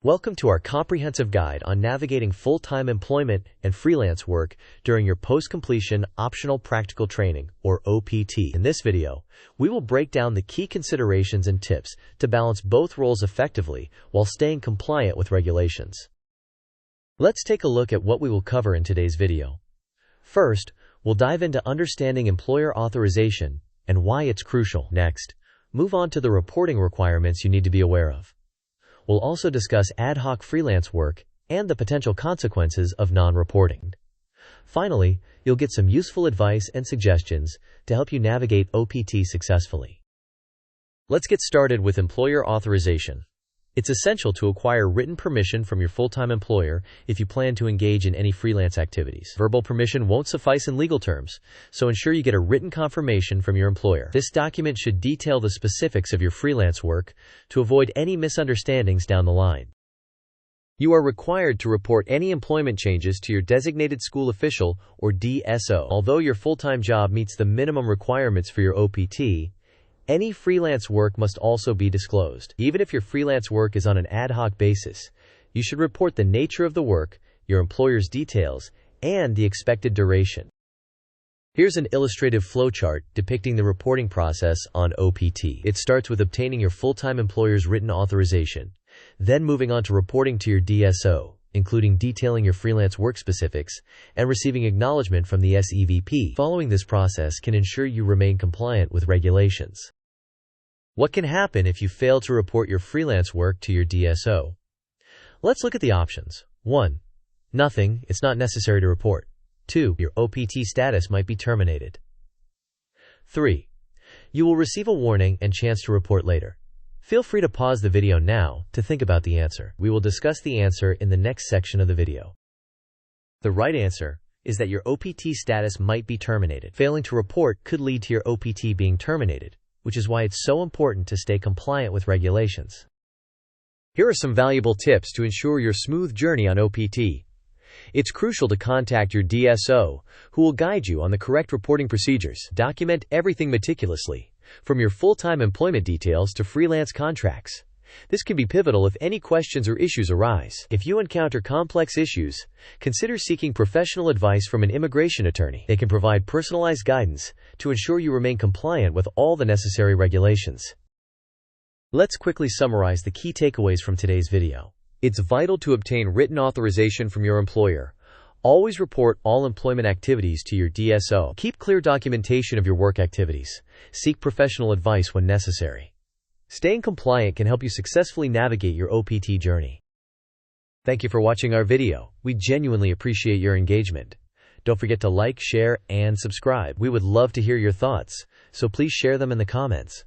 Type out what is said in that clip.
Welcome to our comprehensive guide on navigating full-time employment and freelance work during your post-completion optional practical training, or OPT. In this video, we will break down the key considerations and tips to balance both roles effectively while staying compliant with regulations. Let's take a look at what we will cover in today's video. First, we'll dive into understanding employer authorization and why it's crucial. Next, move on to the reporting requirements you need to be aware of. We'll also discuss ad hoc freelance work and the potential consequences of non-reporting. Finally, you'll get some useful advice and suggestions to help you navigate OPT successfully. Let's get started with employer authorization. It's essential to acquire written permission from your full-time employer if you plan to engage in any freelance activities. Verbal permission won't suffice in legal terms, so ensure you get a written confirmation from your employer. This document should detail the specifics of your freelance work to avoid any misunderstandings down the line. You are required to report any employment changes to your designated school official, or DSO. Although your full-time job meets the minimum requirements for your OPT, any freelance work must also be disclosed. Even if your freelance work is on an ad hoc basis, you should report the nature of the work, your employer's details, and the expected duration. Here's an illustrative flowchart depicting the reporting process on OPT. It starts with obtaining your full-time employer's written authorization, then moving on to reporting to your DSO, including detailing your freelance work specifics, and receiving acknowledgement from the SEVP. Following this process can ensure you remain compliant with regulations. What can happen if you fail to report your freelance work to your DSO? Let's look at the options. 1. Nothing, it's not necessary to report. 2. Your OPT status might be terminated. 3. You will receive a warning and chance to report later. Feel free to pause the video now to think about the answer. We will discuss the answer in the next section of the video. The right answer is that your OPT status might be terminated. Failing to report could lead to your OPT being terminated, which is why it's so important to stay compliant with regulations. Here are some valuable tips to ensure your smooth journey on OPT. It's crucial to contact your DSO, who will guide you on the correct reporting procedures. Document everything meticulously, from your full-time employment details to freelance contracts. This can be pivotal if any questions or issues arise. If you encounter complex issues, consider seeking professional advice from an immigration attorney. They can provide personalized guidance to ensure you remain compliant with all the necessary regulations. Let's quickly summarize the key takeaways from today's video. It's vital to obtain written authorization from your employer. Always report all employment activities to your DSO. Keep clear documentation of your work activities. Seek professional advice when necessary. Staying compliant can help you successfully navigate your OPT journey. Thank you for watching our video. We genuinely appreciate your engagement. Don't forget to like, share, and subscribe. We would love to hear your thoughts, so please share them in the comments.